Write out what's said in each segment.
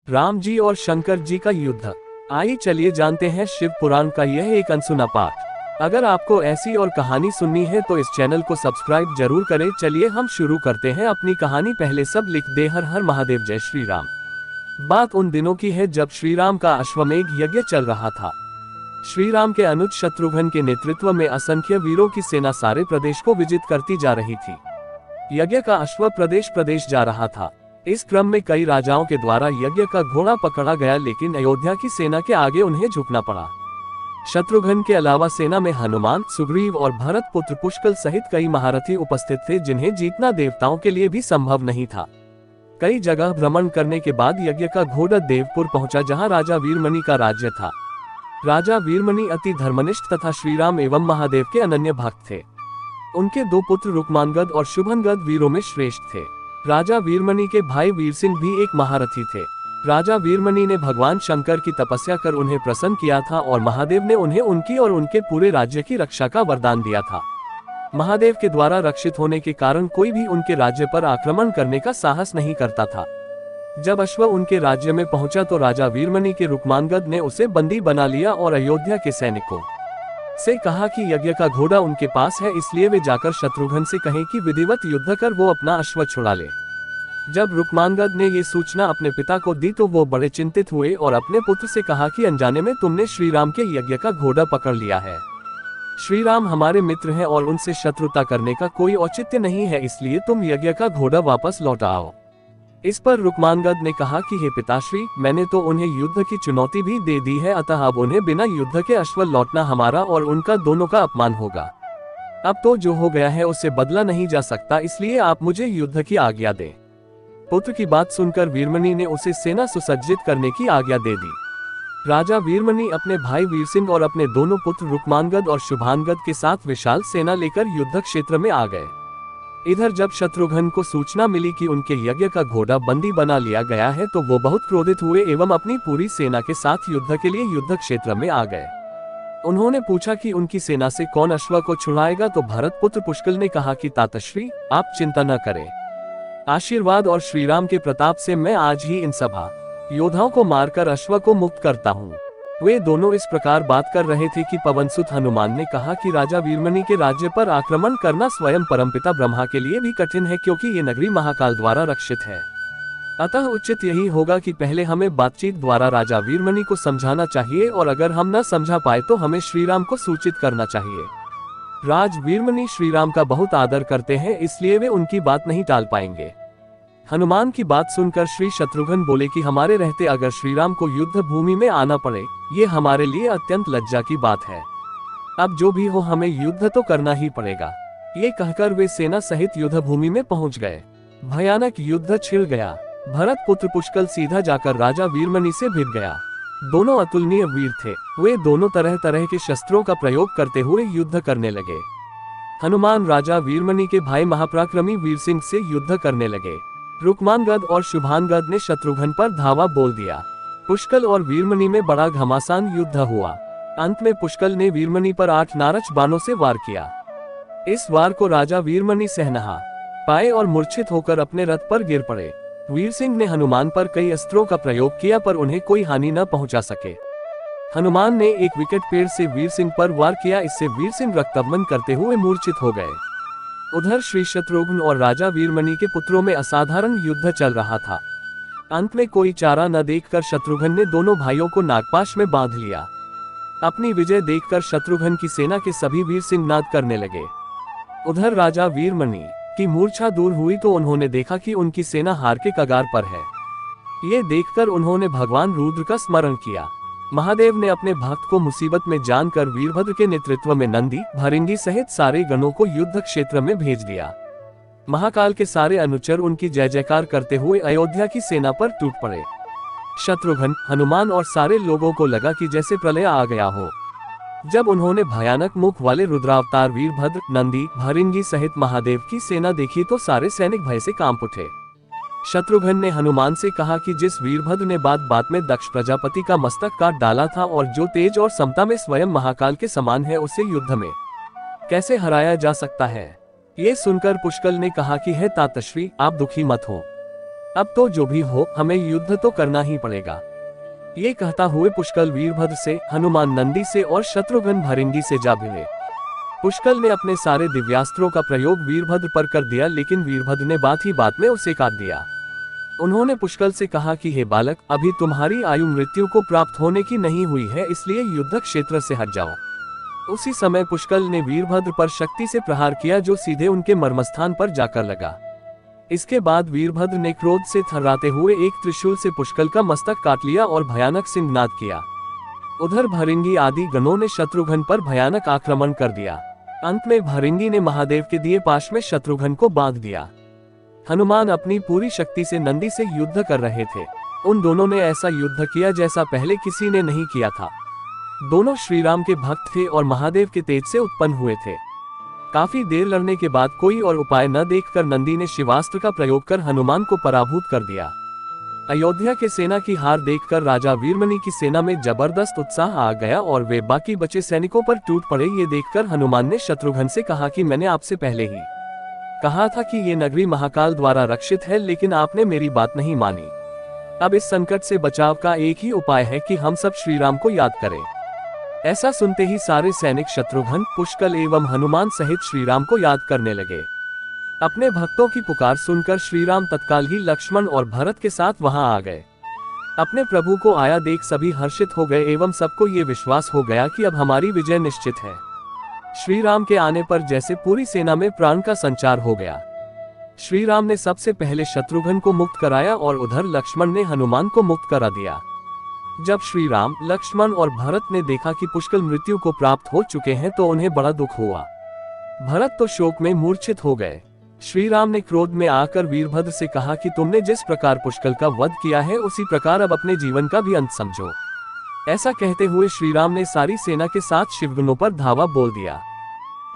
राम जी और शंकर जी का युद्ध। आइए चलिए जानते हैं शिव पुराण का यह एक अनसुना पाठ। अगर आपको ऐसी और कहानी सुननी है तो इस चैनल को सब्सक्राइब जरूर करें। चलिए हम शुरू करते हैं अपनी कहानी। पहले सब लिख दे हर हर महादेव जय श्री राम। बात उन दिनों की है जब श्री राम का अश्वमेघ यज्ञ चल रहा था। श्री राम के अनुज शत्रुघ्न के नेतृत्व में असंख्य वीरों की सेना सारे प्रदेश को विजित करती जा रही थी। यज्ञ का अश्व प्रदेश प्रदेश जा रहा था। इस क्रम में कई राजाओं के द्वारा यज्ञ का घोड़ा पकड़ा गया, लेकिन अयोध्या की सेना के आगे उन्हें झुकना पड़ा। शत्रुघ्न के अलावा सेना में हनुमान, सुग्रीव और भरत पुत्र पुष्कल सहित कई महारथी उपस्थित थे, जिन्हें जीतना देवताओं के लिए भी संभव नहीं था। कई जगह भ्रमण करने के बाद यज्ञ का घोड़ा देवपुर पहुंचा, जहां राजा वीरमणि का राज्य था। राजा वीरमणि अति धर्मनिष्ठ तथा श्रीराम एवं महादेव के अनन्य भक्त थे। उनके दो पुत्र रुक्मांगद और शुभंगद वीरों में श्रेष्ठ थे। राजा वीरमणि के भाई वीर सिंह भी एक महारथी थे। राजा वीरमणि ने भगवान शंकर की तपस्या कर उन्हें प्रसन्न किया था और महादेव ने उन्हें उनकी और उनके पूरे राज्य की रक्षा का वरदान दिया था। महादेव के द्वारा रक्षित होने के कारण कोई भी उनके राज्य पर आक्रमण करने का साहस नहीं करता था। जब अश्व उनके राज्य में पहुंचा तो राजा वीरमणि के रुक्मांगद ने उसे बंदी बना लिया और अयोध्या के सैनिकों से कहा कि यज्ञ का घोड़ा उनके पास है, इसलिए वे जाकर शत्रुघ्न से कहें कि विधिवत युद्ध कर वो अपना अश्व छुड़ा ले। जब रुक्मांगद ने ये सूचना अपने पिता को दी तो वो बड़े चिंतित हुए और अपने पुत्र से कहा कि अनजाने में तुमने श्रीराम के यज्ञ का घोड़ा पकड़ लिया है। श्रीराम हमारे मित्र हैं और उनसे शत्रुता करने का कोई औचित्य नहीं है, इसलिए तुम यज्ञ का घोड़ा वापस लौटाओ। इस पर रुक्मांगद ने कहा कि हे पिताश्री, मैंने तो उन्हें युद्ध की चुनौती भी दे दी है, अतः अब उन्हें बिना युद्ध के अश्व लौटना हमारा और उनका दोनों का अपमान होगा। अब तो जो हो गया है उससे बदला नहीं जा सकता, इसलिए आप मुझे युद्ध की आज्ञा दें। पुत्र की बात सुनकर वीरमणि ने उसे सेना सुसज्जित करने की आज्ञा दे दी। राजा वीरमणि अपने भाई वीर सिंह और अपने दोनों पुत्र रुक्मांगद और शुभांगद के साथ विशाल सेना लेकर युद्ध क्षेत्र में आ गए। इधर जब शत्रुघ्न को सूचना मिली कि उनके यज्ञ का घोड़ा बंदी बना लिया गया है तो वो बहुत क्रोधित हुए एवं अपनी पूरी सेना के साथ युद्ध के लिए युद्ध क्षेत्र में आ गए। उन्होंने पूछा कि उनकी सेना से कौन अश्व को छुड़ाएगा, तो भरत पुत्र पुष्कल ने कहा कि तातश्री, आप चिंता न करें। आशीर्वाद और श्रीराम के प्रताप से मैं आज ही इन सभा योद्धाओं को मारकर अश्व को मुक्त करता हूँ। वे दोनों इस प्रकार बात कर रहे थे कि पवनसुत हनुमान ने कहा कि राजा वीरमणि के राज्य पर आक्रमण करना स्वयं परमपिता ब्रह्मा के लिए भी कठिन है, क्योंकि ये नगरी महाकाल द्वारा रक्षित है। अतः उचित यही होगा कि पहले हमें बातचीत द्वारा राजा वीरमणि को समझाना चाहिए, और अगर हम न समझा पाए तो हमें श्रीराम को सूचित करना चाहिए। राज वीरमणि श्रीराम का बहुत आदर करते हैं, इसलिए वे उनकी बात नहीं टाल पाएंगे। हनुमान की बात सुनकर श्री शत्रुघ्न बोले कि हमारे रहते अगर श्रीराम को युद्ध भूमि में आना पड़े, ये हमारे लिए अत्यंत लज्जा की बात है। अब जो भी हो हमें युद्ध तो करना ही पड़ेगा। ये कहकर वे सेना सहित युद्ध भूमि में पहुंच गए। भयानक युद्ध छिड़ गया। भरत पुत्र पुष्कल सीधा जाकर राजा वीरमणि से भिड़ गया। दोनों अतुलनीय वीर थे। वे दोनों तरह तरह के शस्त्रों का प्रयोग करते हुए युद्ध करने लगे। हनुमान राजा वीरमणि के भाई महापराक्रमी वीर सिंह से युद्ध करने लगे। रुक्मांगद और शुभांगद ने शत्रुघ्न पर धावा बोल दिया। पुष्कल और वीरमणि में बड़ा घमासान युद्ध हुआ। अंत में पुष्कल ने वीरमणि पर 8 नारच बाणों से वार किया। इस वार को राजा वीरमणि सह नहा पाए और मूर्छित होकर अपने रथ पर गिर पड़े। वीर सिंह ने हनुमान पर कई अस्त्रों का प्रयोग किया, पर उन्हें कोई हानि न पहुंचा सके। हनुमान ने एक विकट पेड़ से वीर सिंह पर वार किया, इससे वीर सिंह रक्तबंध करते हुए मूर्छित हो गए। उधर श्री शत्रुघ्न और राजा वीरमणि के पुत्रों में असाधारण युद्ध चल रहा था। अंत में कोई चारा न देखकर शत्रुघ्न ने दोनों भाइयों को नागपाश में बांध लिया। अपनी विजय देखकर शत्रुघ्न की सेना के सभी वीर सिंह नाद करने लगे। उधर राजा वीरमणि की मूर्छा दूर हुई तो उन्होंने देखा कि उनकी सेना हार के कगार पर है। ये देखकर उन्होंने भगवान रुद्र का स्मरण किया। महादेव ने अपने भक्त को मुसीबत में जानकर वीरभद्र के नेतृत्व में नंदी, भरिंगी सहित सारे गणों को युद्ध क्षेत्र में भेज दिया। महाकाल के सारे अनुचर उनकी जय जयकार करते हुए अयोध्या की सेना पर टूट पड़े। शत्रुघ्न, हनुमान और सारे लोगों को लगा कि जैसे प्रलय आ गया हो। जब उन्होंने भयानक मुख वाले रुद्रावतार वीरभद्र, नंदी, भरिंगी सहित महादेव की सेना देखी तो सारे सैनिक भय से कांप उठे। शत्रुघ्न ने हनुमान से कहा कि जिस वीरभद्र ने बात बात में दक्ष प्रजापति का मस्तक काट डाला था और जो तेज और समता में स्वयं महाकाल के समान है, उसे युद्ध में कैसे हराया जा सकता है। ये सुनकर पुष्कल ने कहा कि हे तातश्री, आप दुखी मत हो। अब तो जो भी हो, हमें युद्ध तो करना ही पड़ेगा। ये कहता हुए पुष्कल वीरभद्र से, हनुमान नंदी से और शत्रुघ्न भृंगी से जा भिड़े। पुष्कल ने अपने सारे दिव्यास्त्रों का प्रयोग वीरभद्र पर कर दिया, लेकिन वीरभद्र ने बात ही बात में उसे काट दिया। उन्होंने पुष्कल से कहा कि हे बालक, अभी तुम्हारी आयु मृत्यु को प्राप्त होने की नहीं हुई है, इसलिए युद्ध क्षेत्र से हट जाओ। उसी समय पुष्कल ने वीरभद्र पर शक्ति से प्रहार किया, जो सीधे उनके मर्मस्थान पर जाकर लगा। इसके बाद वीरभद्र ने क्रोध से थर्राते हुए एक त्रिशूल से पुष्कल का मस्तक काट लिया और भयानक सिंहनाद किया। उधर भृंगी आदि गणों ने शत्रुघ्न पर भयानक आक्रमण कर दिया। अंत में भृंगी ने महादेव के दिए पाश में शत्रुघ्न को बांध दिया। हनुमान अपनी पूरी शक्ति से नंदी से युद्ध कर रहे थे। उन दोनों ने ऐसा युद्ध किया जैसा पहले किसी ने नहीं किया था। दोनों श्रीराम के भक्त थे और महादेव के तेज से उत्पन्न हुए थे। काफी देर लड़ने के बाद कोई और उपाय न देखकर नंदी ने शिवास्त्र का प्रयोग कर हनुमान को पराभूत कर दिया। अयोध्या के सेना की हार देखकर राजा वीरमणि की सेना में जबरदस्त उत्साह आ गया और वे बाकी बचे सैनिकों पर टूट पड़े। ये देखकर हनुमान ने शत्रुघ्न से कहा कि मैंने आपसे पहले ही कहा था कि ये नगरी महाकाल द्वारा रक्षित है, लेकिन आपने मेरी बात नहीं मानी। अब इस संकट से बचाव का एक ही उपाय है कि हम सब श्रीराम को याद करें। ऐसा सुनते ही सारे सैनिक शत्रुघ्न, पुष्कल एवं हनुमान सहित श्रीराम को याद करने लगे। अपने भक्तों की पुकार सुनकर श्रीराम तत्काल ही लक्ष्मण और भरत के साथ वहां आ गए। अपने प्रभु को आया देख सभी हर्षित हो गए एवं सबको ये विश्वास हो गया कि अब हमारी विजय निश्चित है। श्रीराम के आने पर जैसे पूरी सेना में प्राण का संचार हो गया। श्रीराम ने सबसे पहले शत्रुघ्न को मुक्त कराया और उधर लक्ष्मण ने हनुमान को मुक्त करा दिया। जब श्रीराम, लक्ष्मण और भरत ने देखा कि पुष्कल मृत्यु को प्राप्त हो चुके हैं तो उन्हें बड़ा दुख हुआ। भरत तो शोक में मूर्छित हो गए। श्रीराम ने क्रोध में आकर वीरभद्र से कहा कि तुमने जिस प्रकार पुष्कल का वध किया है उसी प्रकार अब अपने जीवन का भी अंत समझो। ऐसा कहते हुए श्रीराम ने सारी सेना के साथ शिवगणों पर धावा बोल दिया।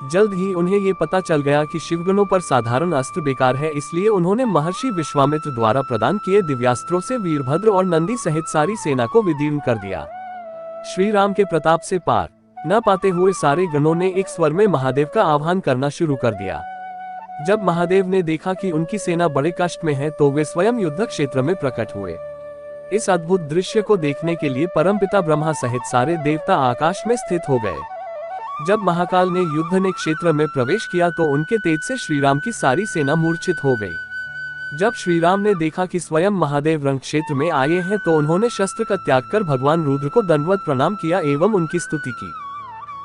जल्द ही उन्हें ये पता चल गया कि शिवगणों पर साधारण अस्त्र बेकार है, इसलिए उन्होंने महर्षि विश्वामित्र द्वारा प्रदान किए दिव्यास्त्रों से वीरभद्र और नंदी सहित सारी सेना को विदीर्ण कर दिया। श्रीराम के प्रताप से पार न पाते हुए सारे गणों ने एक स्वर में महादेव का आह्वान करना शुरू कर दिया। जब महादेव ने देखा कि उनकी सेना बड़े कष्ट में है तो वे स्वयं युद्ध क्षेत्र में प्रकट हुए। इस अद्भुत दृश्य को देखने के लिए परमपिता ब्रह्मा सहित सारे देवता आकाश में स्थित हो गए। जब महाकाल ने युद्ध ने क्षेत्र में प्रवेश किया तो उनके तेज से श्रीराम की सारी सेना मूर्छित हो गई। जब श्रीराम ने देखा कि स्वयं महादेव रण क्षेत्र में आए हैं तो उन्होंने शस्त्र का त्याग कर भगवान रुद्र को दंडवत प्रणाम किया एवं उनकी स्तुति की।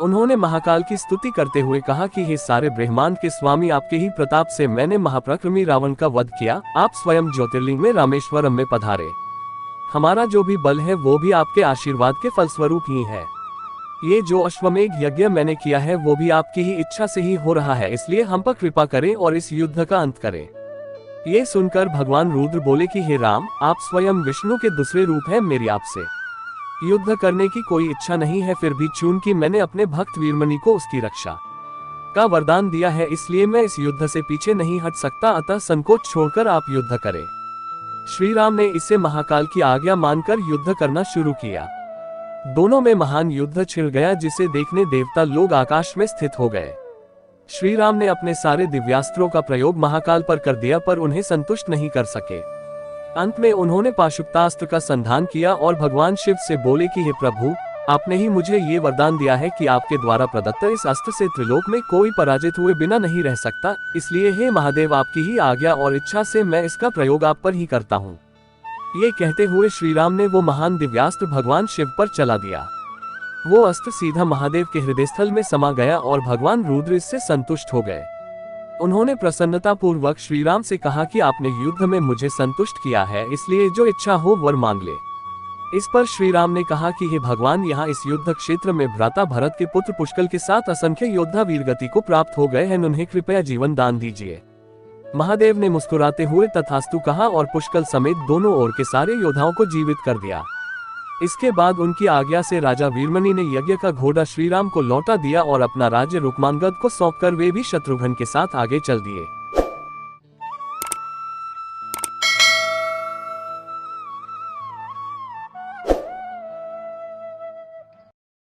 उन्होंने महाकाल की स्तुति करते हुए कहा कि हे सारे ब्रह्मांड के स्वामी, आपके ही प्रताप से मैंने महापराक्रमी रावण का वध किया। आप स्वयं ज्योतिर्लिंग में रामेश्वरम में पधारे। हमारा जो भी बल है वो भी आपके आशीर्वाद के फलस्वरूप ही है। ये जो अश्वमेघ यज्ञ मैंने किया है वो भी आपकी ही इच्छा से ही हो रहा है, इसलिए हम पर कृपा करें और इस युद्ध का अंत करें। ये सुनकर भगवान रुद्र बोले कि हे राम, आप स्वयं विष्णु के दूसरे रूप हैं, मेरी आपसे युद्ध करने की कोई इच्छा नहीं है, फिर भी चूंकि मैंने अपने भक्त वीरमणि को उसकी रक्षा का वरदान दिया है इसलिए मैं इस युद्ध से पीछे नहीं हट सकता, अतः संकोच छोड़कर आप युद्ध करें। श्रीराम ने इससे महाकाल की आज्ञा मानकर युद्ध करना शुरू किया। दोनों में महान युद्ध छिड़ गया जिसे देखने देवता लोग आकाश में स्थित हो गए। श्रीराम ने अपने सारे दिव्यास्त्रों का प्रयोग महाकाल पर कर दिया पर उन्हें संतुष्ट नहीं कर सके। अंत में उन्होंने पाशुपतास्त्र का संधान किया और भगवान शिव से बोले कि हे प्रभु, आपने ही मुझे ये वरदान दिया है कि आपके द्वारा प्रदत्त इस अस्त्र से त्रिलोक में कोई पराजित हुए बिना नहीं रह सकता, इसलिए हे महादेव, आपकी ही आज्ञा और इच्छा से मैं इसका प्रयोग आप पर ही करता हूँ। ये कहते हुए श्रीराम ने वो महान दिव्यास्त्र भगवान शिव पर चला दिया। वो अस्त्र सीधा महादेव के हृदय स्थल में समा गया और भगवान रुद्र इससे संतुष्ट हो गए। उन्होंने प्रसन्नता पूर्वक श्रीराम से कहा कि आपने युद्ध में मुझे संतुष्ट किया है, इसलिए जो इच्छा हो वर मांग ले। इस पर श्रीराम ने कहा कि हे भगवान, यहाँ इस युद्ध क्षेत्र में भ्राता भरत के पुत्र पुष्कल के साथ असंख्य योद्धा वीरगति को प्राप्त हो गए हैं, उन्हें कृपया जीवन दान दीजिए। महादेव ने मुस्कुराते हुए तथास्तु कहा और पुष्कल समेत दोनों ओर के सारे योद्धाओं को जीवित कर दिया। इसके बाद उनकी आज्ञा से राजा वीरमणि ने यज्ञ का घोड़ा श्रीराम को लौटा दिया और अपना राज्य रुक्मांगद को सौंपकर वे भी शत्रुघ्न के साथ आगे चल दिए।